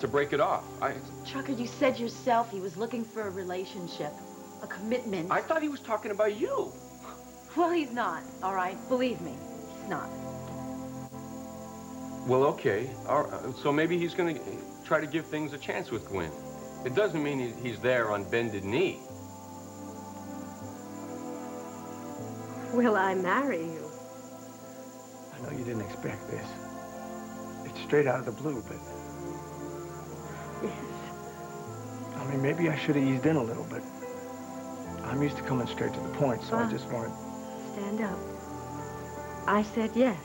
to break it off. Trucker, you said yourself he was looking for a relationship, a commitment. I thought he was talking about you. Well, he's not, all right? Believe me, he's not. Well, okay. All right. So maybe he's going to try to give things a chance with Gwen. It doesn't mean he's there on bended knee. Will I marry you? I know you didn't expect this. It's straight out of the blue, but... Yes. I mean, maybe I should have eased in a little, but I'm used to coming straight to the point, so I just wanted... Stand up. I said yes.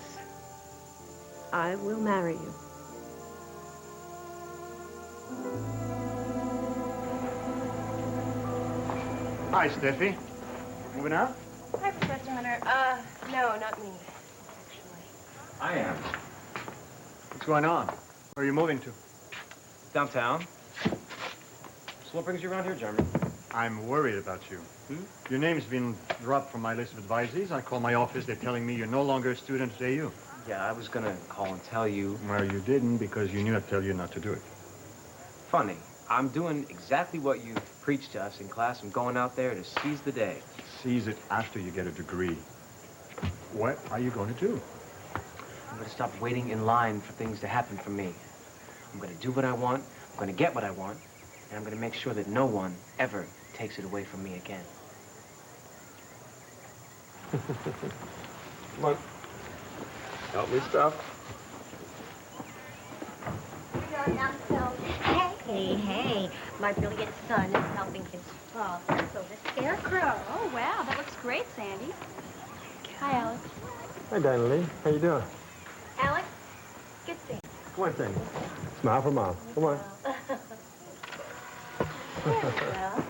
I will marry you. Hi, Steffi. Moving out? Hi, Professor Hunter. No, not me, actually. I am. What's going on? Where are you moving to? Downtown. So what brings you around here, Jeremy? I'm worried about you. Your name's been dropped from my list of advisees. I call my office. They're telling me you're no longer a student at AU. Yeah, I was gonna call and tell you. Well, you didn't because you knew I'd tell you not to do it. Funny. I'm doing exactly what you preached to us in class. I'm going out there to seize the day. Seize it after you get a degree. What are you going to do? I'm gonna stop waiting in line for things to happen for me. I'm gonna do what I want, I'm gonna get what I want, and I'm gonna make sure that no one ever takes it away from me again. Come on. Help me stuff. Hey, my brilliant son is helping his father build a scarecrow. Oh, wow, that looks great, Sandy. Hi, Alex. Hi, Dinah Lee. How you doing? Alex, good thing. Come on, Sandy. Smile for Mom. Come on. Well.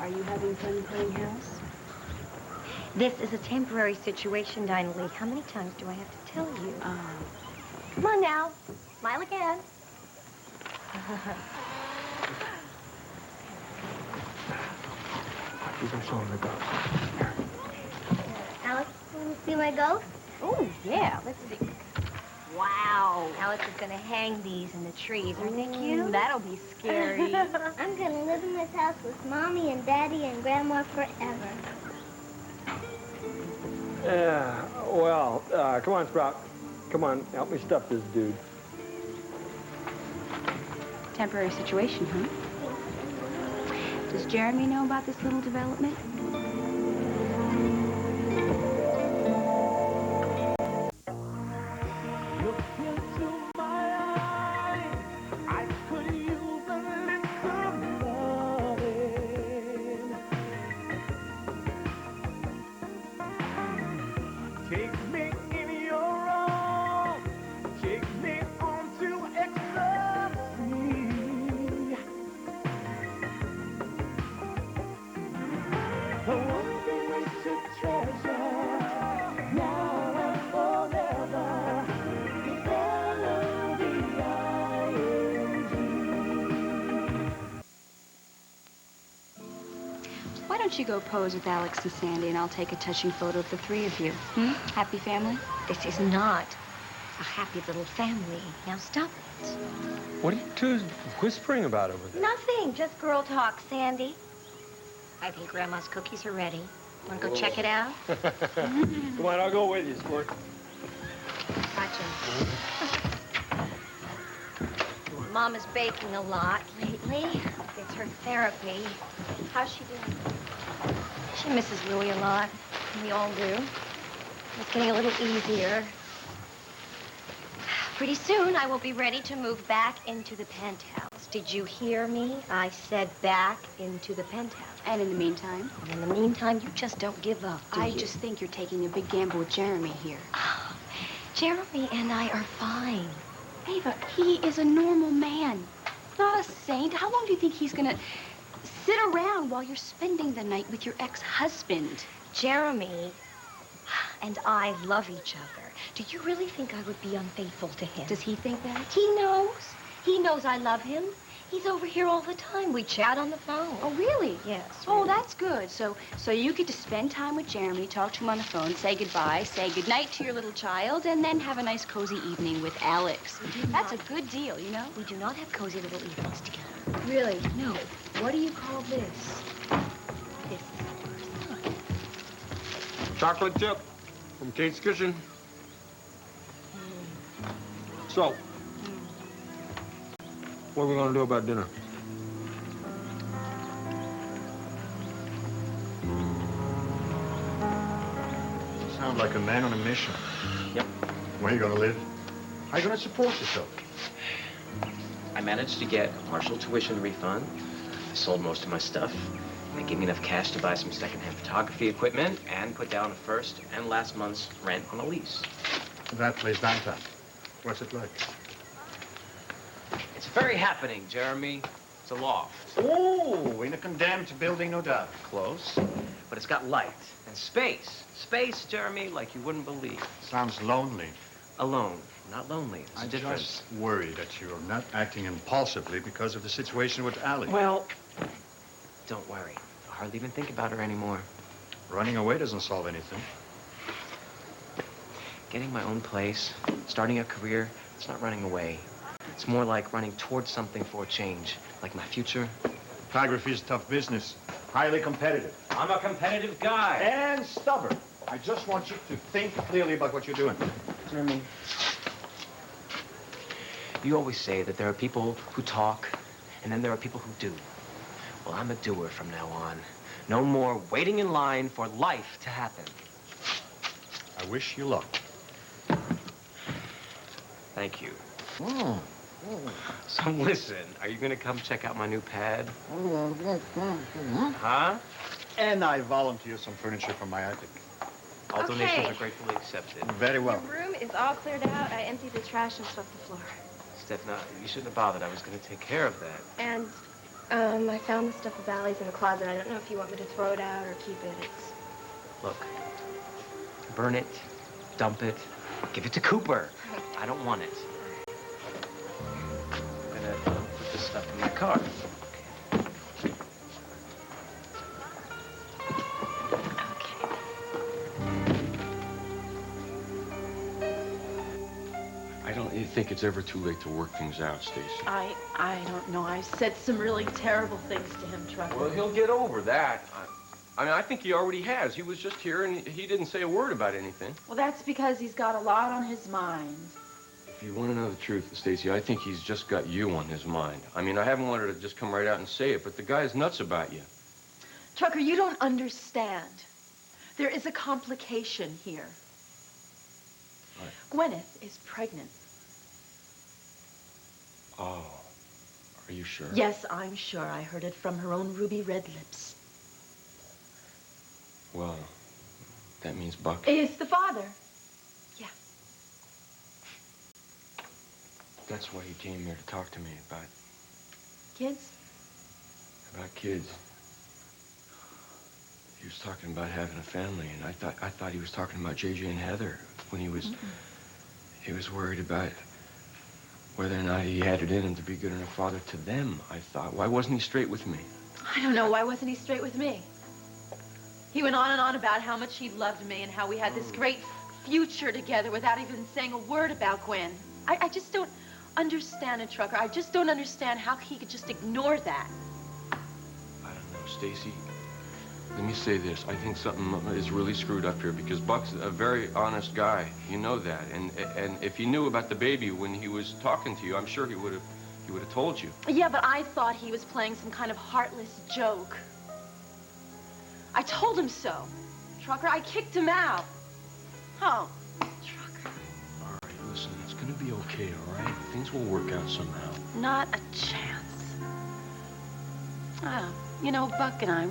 Are you having fun playing house? This is a temporary situation, Dinah Lee. How many times do I have to tell you? Come on now. Smile again. You can show him the ghost. Alex, want to see my ghost? Oh, yeah. Let's see. Wow. Alex is going to hang these in the trees. Aren't they cute? That'll be scary. I'm going to live in this house with Mommy and Daddy and Grandma forever. Yeah, well, come on, Sprout. Come on, help me stuff this dude. Temporary situation, huh? Does Jeremy know about this little development? Why don't you go pose with Alex and Sandy, and I'll take a touching photo of the three of you. Happy family? This is not a happy little family. Now stop it. What are you two whispering about over there? Nothing. Just girl talk, Sandy. I think Grandma's cookies are ready. Want to go check it out? Come on, I'll go with you, Squirt. Watch him. Mom is baking a lot lately. It's her therapy. How's she doing? She misses Louie a lot. We all do. It's getting a little easier. Pretty soon, I will be ready to move back into the penthouse. Did you hear me? I said back into the penthouse. And in the meantime? And in the meantime, you just don't give up, do you? I just think you're taking a big gamble with Jeremy here. Oh, Jeremy and I are fine. Ava, he is a normal man, not a saint. How long do you think he's gonna sit around while you're spending the night with your ex-husband? Jeremy and I love each other. Do you really think I would be unfaithful to him? Does he think that? He knows. He knows I love him. He's over here all the time. We chat on the phone. Oh, really? Yes. Oh, really. that's good. So you get to spend time with Jeremy, talk to him on the phone, say goodbye, say goodnight to your little child, and then have a nice cozy evening with Alex. That's a good deal, you know? We do not have cozy little evenings together. Really? No. What do you call this? This is the first time. Chocolate chip from Kate's Kitchen. So, what are we gonna do about dinner? You sound like a man on a mission. Yep. Where are you gonna live? How are you gonna support yourself? I managed to get a partial tuition refund. I sold most of my stuff. They gave me enough cash to buy some secondhand photography equipment and put down a first and last month's rent on a lease. That place downtown. What's it like? It's very happening, Jeremy. It's a loft. Oh, in a condemned building, no doubt. Close, but it's got light and space. Space, Jeremy, like you wouldn't believe. Sounds lonely. Alone, not lonely. There's a I'm difference. just worried that you're not acting impulsively because of the situation with Allie. Well, don't worry. I hardly even think about her anymore. Running away doesn't solve anything. Getting my own place, starting a career, it's not running away. It's more like running towards something for a change, like my future. Photography is tough business, highly competitive. I'm a competitive guy. And stubborn. I just want you to think clearly about what you're doing. Jeremy, you always say that there are people who talk, and then there are people who do. Well, I'm a doer from now on. No more waiting in line for life to happen. I wish you luck. Thank you. So listen, are you gonna come check out my new pad? Huh? And I volunteer some furniture from my attic. All donations Okay. are gratefully accepted. Very well. Your room is all cleared out. I emptied the trash and swept the floor. Steph, now, you shouldn't have bothered. I was gonna take care of that. And I found the stuff of Allie's in the closet. I don't know if you want me to throw it out or keep it. It's... Look, burn it, dump it, give it to Cooper. I don't want it. I'm gonna put this stuff in my car. I don't think it's ever too late to work things out, Stacey. I don't know. I said some really terrible things to him, Trucker. Well, he'll get over that. I mean, I think he already has. He was just here, and he didn't say a word about anything. Well, that's because he's got a lot on his mind. If you want to know the truth, Stacey, I think he's just got you on his mind. I mean, I haven't wanted to just come right out and say it, but the guy's nuts about you. Trucker, you don't understand. There is a complication here. What? Gwyneth is pregnant. Oh, are you sure? Yes, I'm sure. I heard it from her own ruby red lips. Well, that means Buck. Is the father. Yeah. That's why he came here to talk to me about Kids? kids. He was talking about having a family, and I thought he was talking about JJ and Heather when he was he was worried about whether or not he had it in him to be good enough father to them. I thought, why wasn't he straight with me? I don't know. Why wasn't he straight with me? He went on and on about how much he loved me and how we had this great future together without even saying a word about Gwen. I just don't understand it, Trucker. I just don't understand how he could just ignore that. I don't know, Stacey. Let me say this. I think something is really screwed up here because Buck's a very honest guy. You know that. And if he knew about the baby when he was talking to you, I'm sure he would have told you. Yeah, but I thought he was playing some kind of heartless joke. I told him so. Trucker, I kicked him out. Oh, Trucker. All right, listen, it's gonna be okay, all right? Things will work out somehow. Not a chance. You know, Buck and I,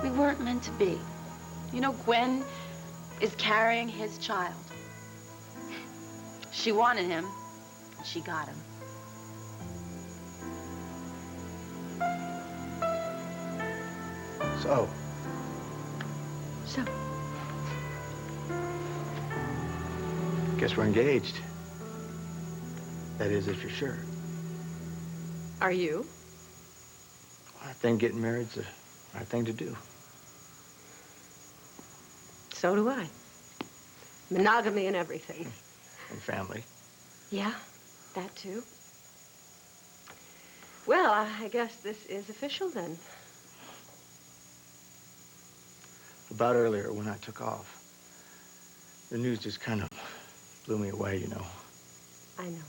we weren't meant to be. You know, Gwen is carrying his child. She wanted him, and she got him. So? So? Guess we're engaged. That is, if you're sure. Are you? I think getting married's the right thing to do. So do I. Monogamy and everything. And family. Yeah, that too. Well, I guess this is official then. About earlier when I took off, the news just kind of blew me away, you know. I know.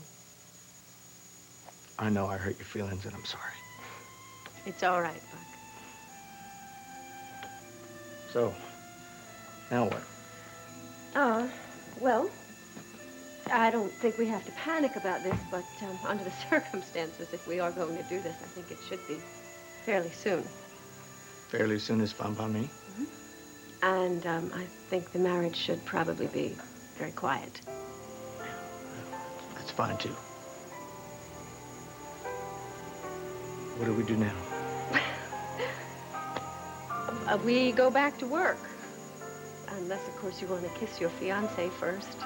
I know I hurt your feelings, and I'm sorry. It's all right, Buck. So, now what? Well, I don't think we have to panic about this, but under the circumstances, if we are going to do this, I think it should be fairly soon. Fairly soon is fine by me. And I think the marriage should probably be very quiet. That's fine, too. What do we do now? We go back to work. Unless, of course, you want to kiss your fiancé first.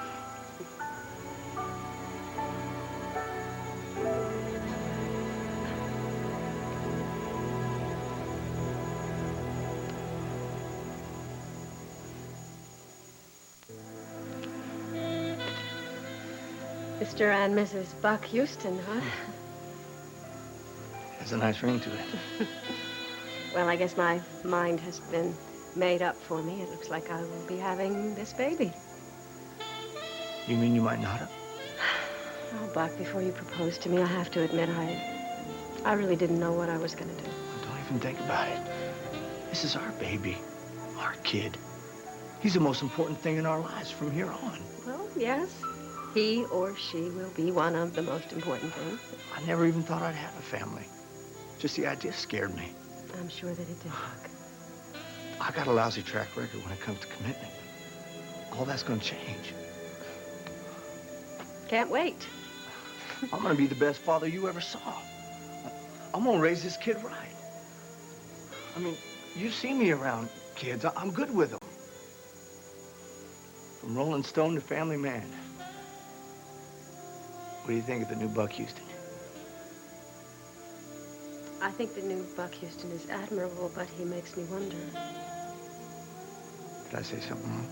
Mr. and Mrs. Buck Houston, huh? Has a nice ring to it. Well, I guess my mind has been made up for me. It looks like I will be having this baby. You mean you might not have? Oh, Buck, before you proposed to me, I have to admit I really didn't know what I was going to do. Don't even think about it. This is our baby, our kid. He's the most important thing in our lives from here on. Well, yes. He or she will be one of the most important things. I never even thought I'd have a family. Just the idea scared me. I'm sure that it did, Buck. I got a lousy track record when it comes to commitment. All that's gonna change. Can't wait. I'm gonna be the best father you ever saw. I'm gonna raise this kid right. I mean, you've seen me around kids. I'm good with them. From Rolling Stone to Family Man. What do you think of the new Buck Houston? I think the new Buck Houston is admirable, but he makes me wonder. Did I say something wrong?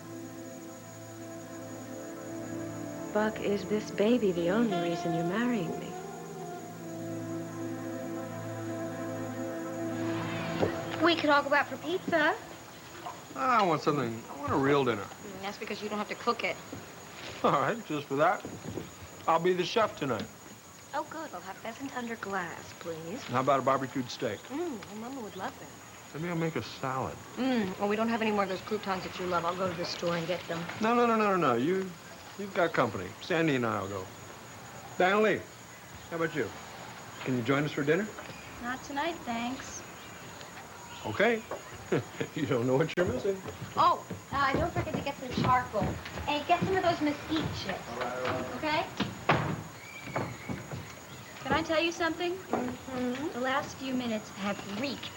Buck, is this baby the only reason you're marrying me? We could all go out for pizza. I want something. I want a real dinner. That's because you don't have to cook it. All right, just for that. I'll be the chef tonight. Oh, good. We'll have pheasant under glass, please. How about a barbecued steak? Well, Mama would love that. Maybe I'll make a salad. Well, we don't have any more of those croutons that you love. I'll go to the store and get them. No. You've got company. Sandy and I'll go. Dinah Lee, how about you? Can you join us for dinner? Not tonight, thanks. Okay. You don't know what you're missing. Oh, don't forget to get some charcoal. And get some of those mesquite chips. All right. Okay? Can I tell you something? The last few minutes have reeked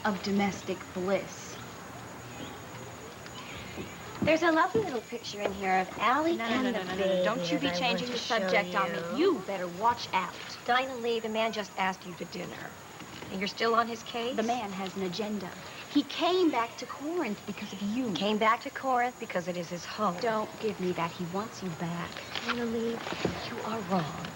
of domestic bliss. There's a lovely little picture in here of Allie and the baby. Don't you be that I changing want the to show subject on me. You better watch out. Dinah Lee, the man just asked you to dinner. And you're still on his case? The man has an agenda. He came back to Corinth because of you. Came back to Corinth because it is his home. Don't give me that. He wants you back. Dinah Lee, you are wrong.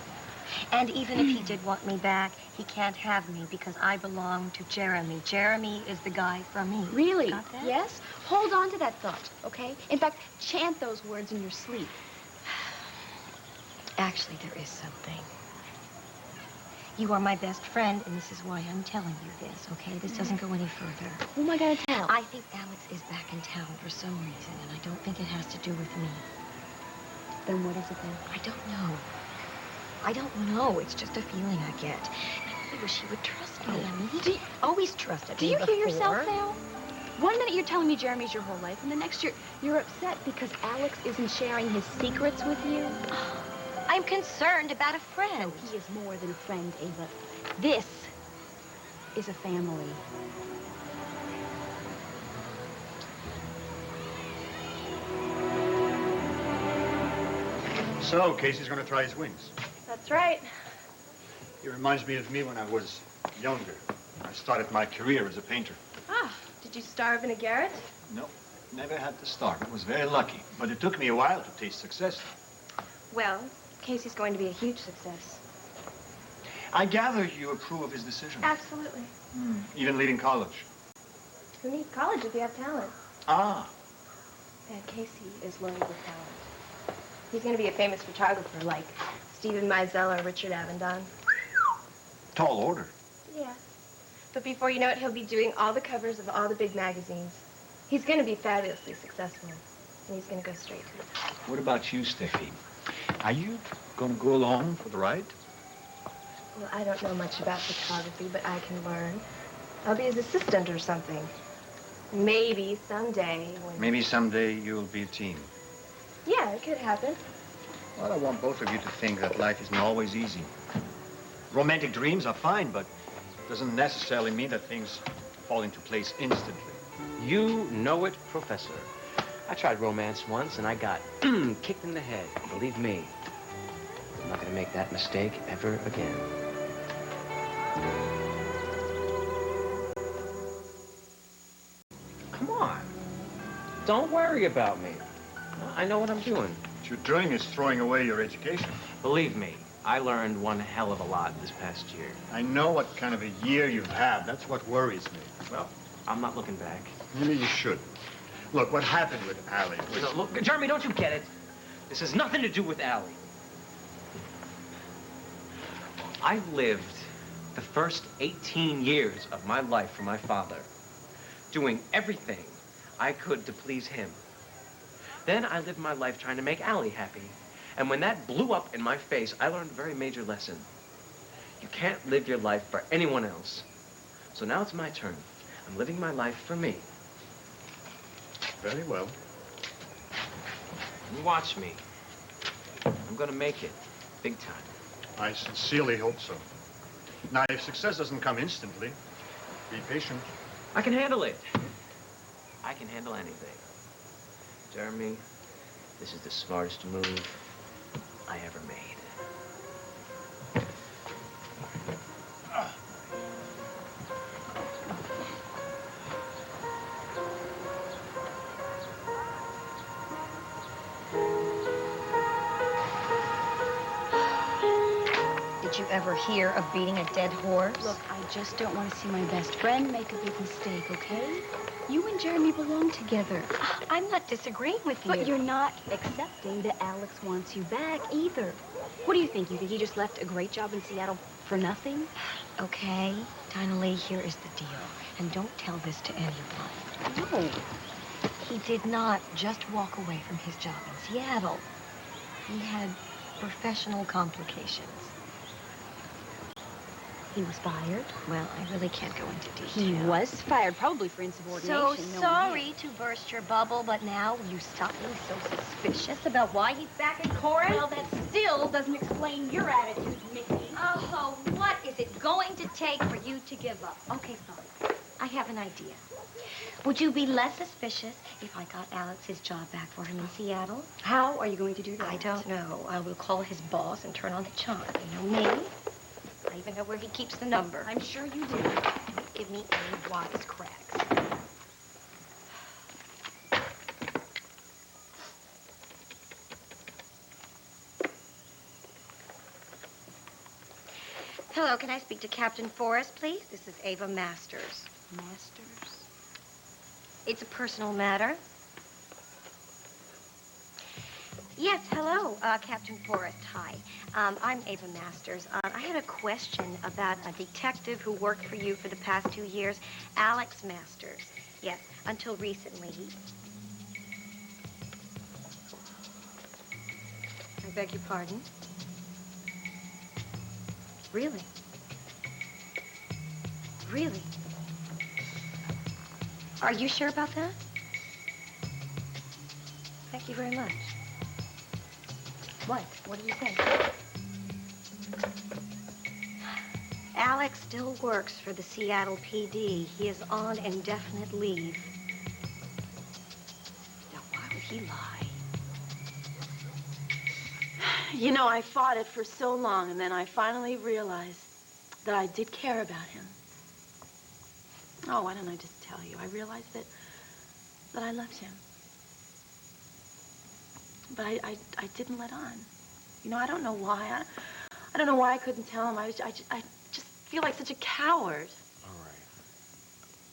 And even if he did want me back, he can't have me because I belong to Jeremy. Jeremy is the guy for me. Really? Got that? Yes? Hold on to that thought, okay? In fact, chant those words in your sleep. Actually, there is something. You are my best friend, and this is why I'm telling you this, okay? This doesn't go any further. Who am I gonna tell? I think Alex is back in town for some reason, and I don't think it has to do with me. Then what is it then? I don't know. I don't know. It's just a feeling I get. And I really wish he would trust me. I mean, he always trusted Do me you hear before. yourself now? 1 minute you're telling me Jeremy's your whole life, and the next you're upset because Alex isn't sharing his secrets with you. I'm concerned about a friend. No, he is more than a friend, Ava. This is a family. So, Casey's gonna try his wings. That's right. He reminds me of me when I was younger. I started my career as a painter. Ah, did you starve in a garret? No, never had to starve. I was very lucky. But it took me a while to taste success. Well, Casey's going to be a huge success. I gather you approve of his decision. Absolutely. Even leaving college. Who needs college if you have talent? Ah. Dad, Casey is loaded with talent. He's going to be a famous photographer like Stephen Meisel or Richard Avedon. Tall order. Yeah. But before you know it, he'll be doing all the covers of all the big magazines. He's going to be fabulously successful. And he's going to go straight to the top. What about you, Steffi? Are you going to go along for the ride? Well, I don't know much about photography, but I can learn. I'll be his assistant or something. Maybe someday when... Maybe someday you'll be a team. Yeah, it could happen. Well, I want both of you to think that life isn't always easy. Romantic dreams are fine, but it doesn't necessarily mean that things fall into place instantly. You know it, Professor. I tried romance once, and I got kicked in the head. Believe me, I'm not going to make that mistake ever again. Come on. Don't worry about me. I know what I'm doing. What you're doing is throwing away your education. Believe me, I learned one hell of a lot this past year. I know what kind of a year you've had. That's what worries me. Well, I'm not looking back. Maybe you should. Look, what happened with Allie was... No, look, Jeremy, don't you get it? This has nothing to do with Allie. I lived the first 18 years of my life for my father, doing everything I could to please him. Then I lived my life trying to make Allie happy. And when that blew up in my face, I learned a very major lesson. You can't live your life for anyone else. So now it's my turn. I'm living my life for me. Very well. You watch me. I'm gonna make it. Big time. I sincerely hope so. Now, if success doesn't come instantly, be patient. I can handle it. I can handle anything. Jeremy, this is the smartest move I ever made. Did you ever hear of beating a dead horse? Look, I just don't want to see my best friend make a big mistake, okay? You and Jeremy belong together. I'm not disagreeing with you. But you're not accepting that Alex wants you back either. What do you think? You think he just left a great job in Seattle for nothing? Okay, Dinah Lee, here is the deal. And don't tell this to anyone. No. He did not just walk away from his job in Seattle. He had professional complications. He was fired? Well, I really can't go into detail. He was fired, probably for insubordination. So No one sorry to burst your bubble, but now will you stop being so suspicious about why he's back in chorus? Well, that still doesn't explain your attitude, Mickey. Oh, what is it going to take for you to give up? Okay, fine. I have an idea. Would you be less suspicious if I got Alex his job back for him in Seattle? How are you going to do that? I don't know. I will call his boss and turn on the charm. You know me? I even know where he keeps the number. I'm sure you do. Don't give me any wisecracks. Hello, can I speak to Captain Forrest, please? This is Ava Masters. Masters? It's a personal matter. Yes, hello, Captain Forrest. Hi. I'm Ava Masters. I had a question about a detective who worked for you for the past 2 years, Alex Masters. Yes, until recently. I beg your pardon? Really? Really? Are you sure about that? Thank you very much. What? What do you think? Alex still works for the Seattle PD. He is on indefinite leave. Now, why would he lie? You know, I fought it for so long, and then I finally realized that I did care about him. Oh, why don't I just tell you? I realized that I loved him. But I didn't let on. You know, I don't know why. I don't know why I couldn't tell him. I just feel like such a coward. All right.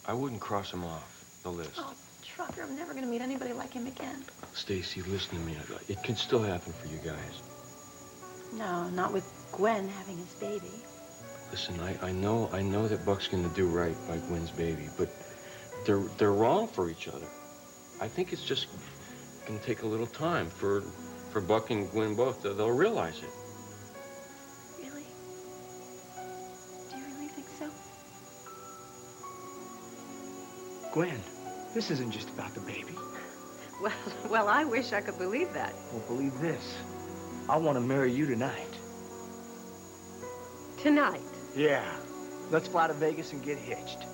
I wouldn't cross him off the list. Oh, Trucker, I'm never going to meet anybody like him again. Stacey, listen to me. It can still happen for you guys. No, not with Gwen having his baby. Listen, I know that Buck's gonna do right by Gwen's baby, but they're wrong for each other. I think it's just gonna take a little time for Buck and Gwen both. They'll realize it. Really? Do you really think so? Gwen, this isn't just about the baby. Well, I wish I could believe that. Well, believe this. I want to marry you tonight. Tonight. Yeah. Let's fly to Vegas and get hitched.